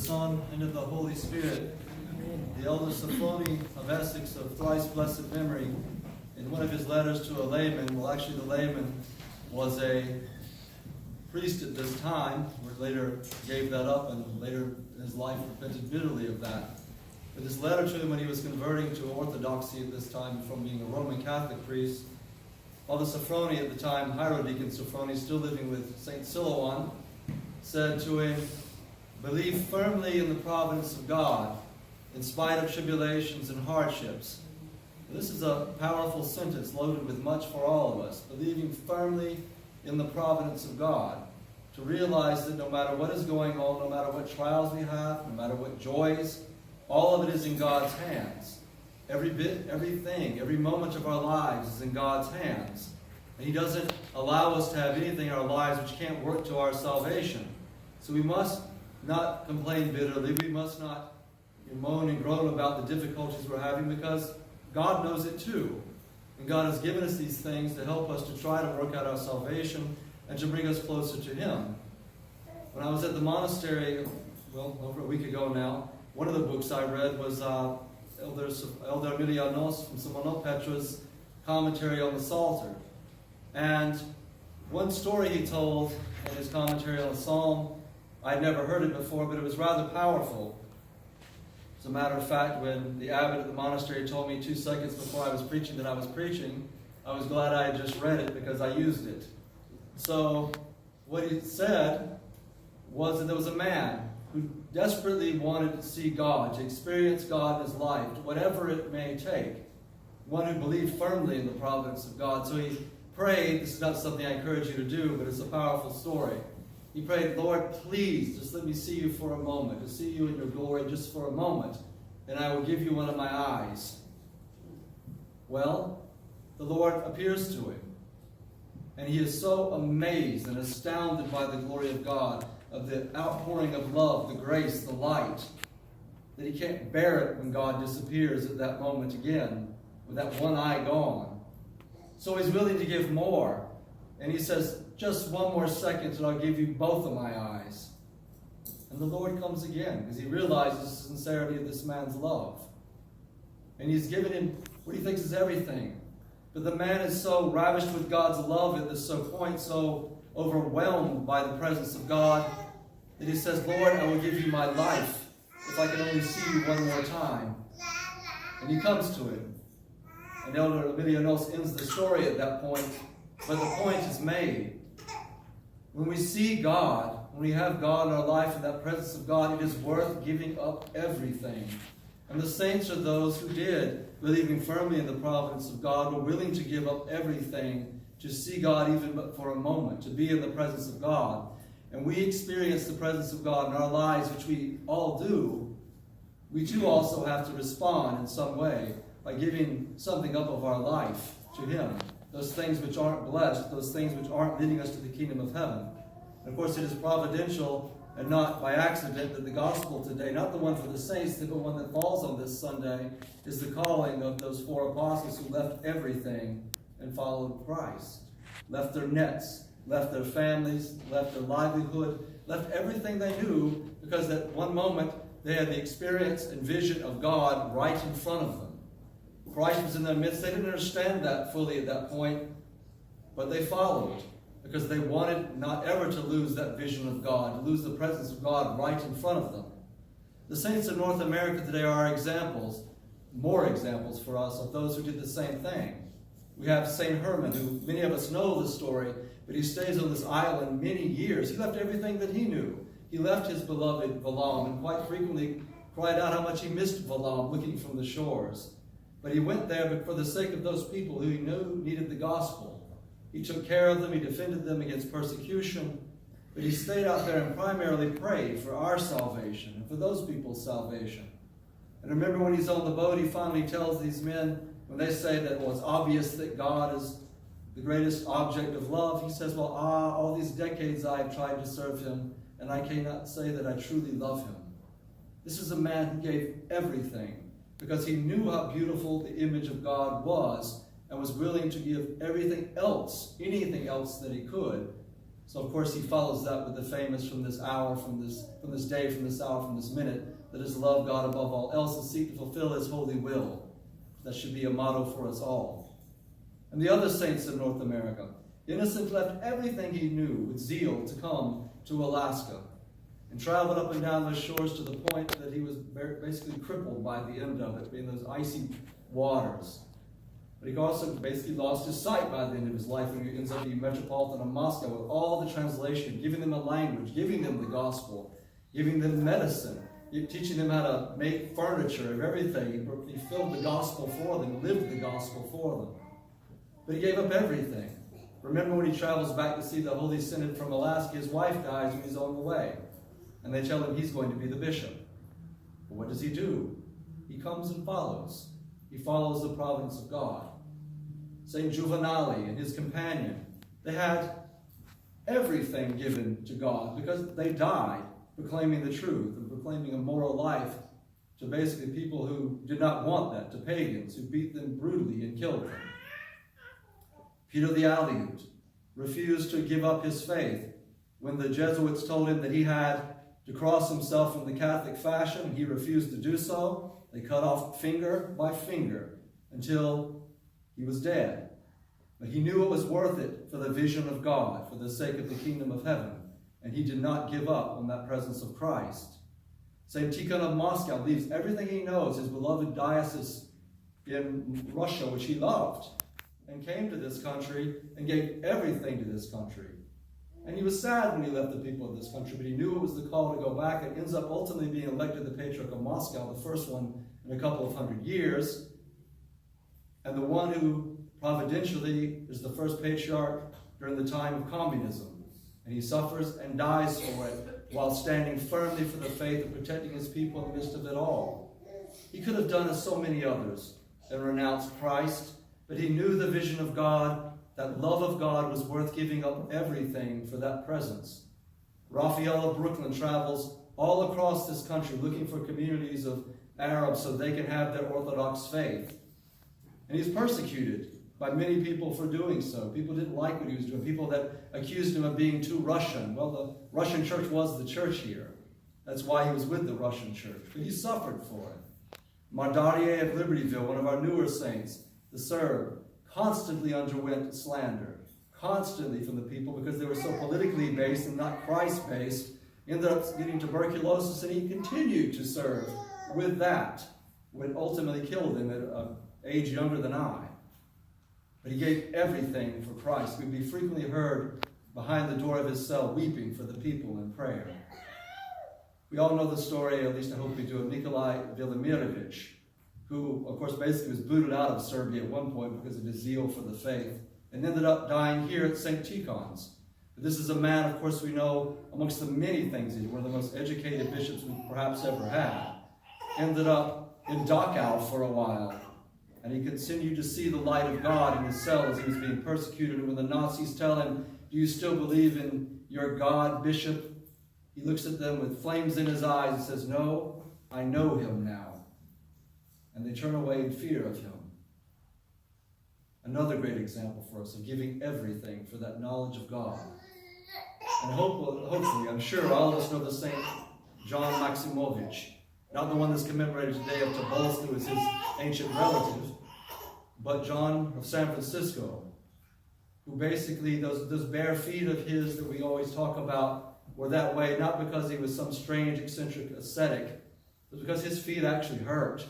Son, and of the Holy Spirit. The elder Sophrony of Essex of thrice blessed memory, in one of his letters to a layman, well actually the layman was a priest at this time, who later gave that up and later in his life repented bitterly of that. But his letter to him when he was converting to Orthodoxy at this time from being a Roman Catholic priest, Father Sophrony at the time, Hierodeacon Sophrony, still living with St. Silouan, said to him, "Believe firmly in the providence of God, in spite of tribulations and hardships." This is a powerful sentence loaded with much for all of us. Believing firmly in the providence of God. To realize that no matter what is going on, no matter what trials we have, no matter what joys, all of it is in God's hands. Every bit, everything, every moment of our lives is in God's hands. And He doesn't allow us to have anything in our lives which can't work to our salvation. So we must not complain bitterly. We must not moan and groan about the difficulties we're having, because God knows it too. And God has given us these things to help us to try to work out our salvation and to bring us closer to Him. When I was at the monastery, well, over a week ago now, one of the books I read was Elder Emilianos from Simonon Petra's commentary on the Psalter. And one story he told in his commentary on the Psalm, I'd never heard it before, but it was rather powerful. As a matter of fact, when the abbot at the monastery told me 2 seconds before I was preaching that I was preaching, I was glad I had just read it because I used it. So what he said was that there was a man who desperately wanted to see God, to experience God in his life, whatever it may take. One who believed firmly in the providence of God. So he prayed. This is not something I encourage you to do, but it's a powerful story. He prayed, "Lord, please, just let me see you for a moment, to see you in your glory just for a moment, and I will give you one of my eyes." Well, the Lord appears to him, and he is so amazed and astounded by the glory of God, of the outpouring of love, the grace, the light, that he can't bear it when God disappears at that moment again, with that one eye gone. So he's willing to give more, and he says, "Just one more second and I'll give you both of my eyes." And the Lord comes again because he realizes the sincerity of this man's love. And he's given him what he thinks is everything. But the man is so ravished with God's love at this point, so overwhelmed by the presence of God, that he says, "Lord, I will give you my life if I can only see you one more time." And he comes to him. And Elder Emilianos ends the story at that point, but the point is made. When we see God, when we have God in our life and that presence of God, it is worth giving up everything. And the saints are those who did, believing firmly in the providence of God, were willing to give up everything to see God even but for a moment, to be in the presence of God. And we experience the presence of God in our lives, which we all do. We too also have to respond in some way by giving something up of our life to Him. Those things which aren't blessed, those things which aren't leading us to the kingdom of heaven. And of course, it is providential and not by accident that the gospel today, not the one for the saints, but the one that falls on this Sunday, is the calling of those 4 apostles who left everything and followed Christ. Left their nets, left their families, left their livelihood, left everything they knew, because at one moment they had the experience and vision of God right in front of them. Christ was in their midst. They didn't understand that fully at that point, but they followed because they wanted not ever to lose that vision of God, to lose the presence of God right in front of them. The saints of North America today are examples, more examples for us of those who did the same thing. We have St. Herman, who many of us know the story, but he stays on this island many years. He left everything that he knew. He left his beloved Valum and quite frequently cried out how much he missed Valum looking from the shores. But he went there but for the sake of those people who he knew needed the gospel. He took care of them, he defended them against persecution, but he stayed out there and primarily prayed for our salvation and for those people's salvation. And remember when he's on the boat, he finally tells these men, when they say that, well, it's obvious that God is the greatest object of love, he says, well, all these decades I have tried to serve him, and I cannot say that I truly love him. This is a man who gave everything, because he knew how beautiful the image of God was and was willing to give everything else, anything else that he could, So of course he follows that with the famous from this hour, from this day, from this hour, from this minute, that is love God above all else and seek to fulfill his holy will. That should be a motto for us all. And the other saints of North America, Innocent left everything he knew with zeal to come to Alaska and traveled up and down those shores to the point that he was basically crippled by the end of it, being those icy waters. But he also basically lost his sight by the end of his life, and he ends up being Metropolitan of Moscow with all the translation, giving them a language, giving them the gospel, giving them medicine, teaching them how to make furniture of everything. He filled the gospel for them, lived the gospel for them. But he gave up everything. Remember when he travels back to see the Holy Synod from Alaska, his wife dies when he's on the way. And they tell him he's going to be the bishop. But what does he do? He comes and follows. He follows the providence of God. St. Juvenali and his companion, they had everything given to God because they died proclaiming the truth and proclaiming a moral life to basically people who did not want that, to pagans who beat them brutally and killed them. Peter the Aleut refused to give up his faith when the Jesuits told him that he had to cross himself in the Catholic fashion. He refused to do so. They cut off finger by finger until he was dead. But he knew it was worth it for the vision of God, for the sake of the kingdom of heaven, and he did not give up on that presence of Christ. St. Tikhon of Moscow leaves everything he knows, his beloved diocese in Russia, which he loved, and came to this country and gave everything to this country. And he was sad when he left the people of this country, but he knew it was the call to go back, and ends up ultimately being elected the Patriarch of Moscow, the first one in a couple of hundred years, and the one who providentially is the first patriarch during the time of communism. And he suffers and dies for it while standing firmly for the faith and protecting his people in the midst of it all. He could have done as so many others and renounced Christ, but he knew the vision of God, that love of God was worth giving up everything for that presence. Raphael of Brooklyn travels all across this country looking for communities of Arabs so they can have their Orthodox faith. And he's persecuted by many people for doing so. People didn't like what he was doing. People that accused him of being too Russian. Well, the Russian church was the church here. That's why he was with the Russian church. But he suffered for it. Mardarie of Libertyville, one of our newer saints, the Serb, constantly underwent slander, constantly from the people because they were so politically based and not Christ-based, ended up getting tuberculosis, and he continued to serve with that, when ultimately killed him at an age younger than I. But he gave everything for Christ. We'd be frequently heard behind the door of his cell weeping for the people in prayer. We all know the story, at least I hope we do, of Nikolai Velimirovich, who, of course, basically was booted out of Serbia at one point because of his zeal for the faith, and ended up dying here at St. Tikhon's. But this is a man, of course, we know, amongst the many things he did, one of the most educated bishops we perhaps ever had. Ended up in Dachau for a while, and he continued to see the light of God in his cell as he was being persecuted. And when the Nazis tell him, "Do you still believe in your God, Bishop?" he looks at them with flames in his eyes and says, "No, I know him now." And they turn away in fear of him. Another great example for us of giving everything for that knowledge of God. And hopefully, I'm sure all of us know the Saint John Maximovich, not the one that's commemorated today of Tobolsk, who is his ancient relative, but John of San Francisco, who basically, those bare feet of his that we always talk about were that way, not because he was some strange, eccentric ascetic, but because his feet actually hurt.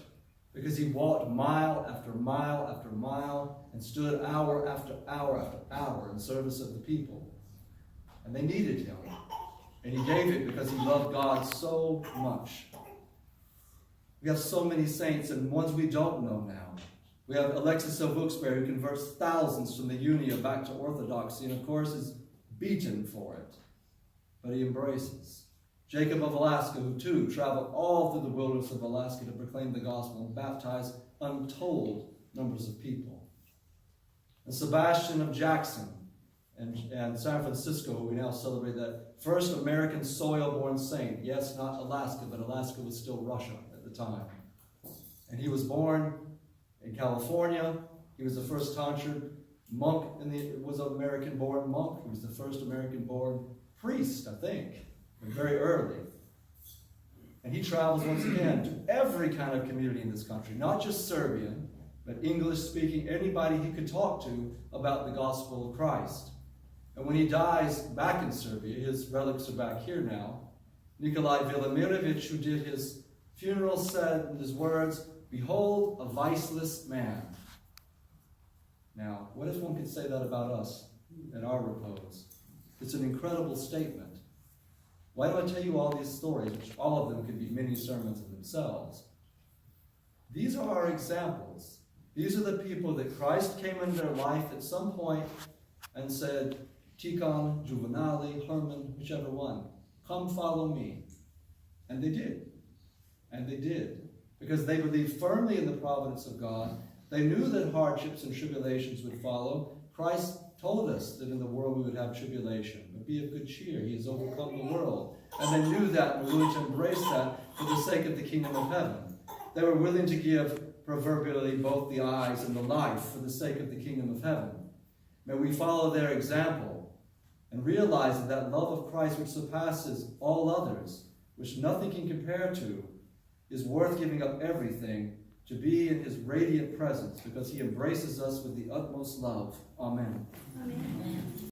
Because he walked mile after mile after mile and stood hour after hour after hour in service of the people. And they needed him. And he gave it because he loved God so much. We have so many saints, and ones we don't know now. We have Alexis of Wilkes-Barre, who converts thousands from the Unia back to Orthodoxy, and of course is beaten for it. But he embraces. Jacob of Alaska, who too traveled all through the wilderness of Alaska to proclaim the gospel and baptize untold numbers of people. And Sebastian of Jackson and San Francisco, who we now celebrate, that first American soil-born saint. Yes, not Alaska, but Alaska was still Russia at the time. And he was born in California. He was the first tonsured monk was an American-born monk. He was the first American-born priest, I think, very early. And he travels once again to every kind of community in this country, not just Serbian, but English-speaking, anybody he could talk to about the gospel of Christ. And when he dies back in Serbia, his relics are back here now, Nikolai Velimirovich, who did his funeral, said in his words, "Behold, a viceless man." Now, what if one could say that about us at our repose? It's an incredible statement. Why do I tell you all these stories, which all of them could be mini sermons in themselves? These are our examples. These are the people that Christ came into their life at some point and said, Tikhon, Juvenali, Herman, whichever one, come follow me. And they did. And they did. Because they believed firmly in the providence of God. They knew that hardships and tribulations would follow. Christ told us that in the world we would have tribulation. But be of good cheer. He has overcome the world. And they knew that and were willing to embrace that for the sake of the kingdom of heaven. They were willing to give, proverbially, both the eyes and the life for the sake of the kingdom of heaven. May we follow their example and realize that that love of Christ, which surpasses all others, which nothing can compare to, is worth giving up everything to be in his radiant presence, because he embraces us with the utmost love. Amen. Amen.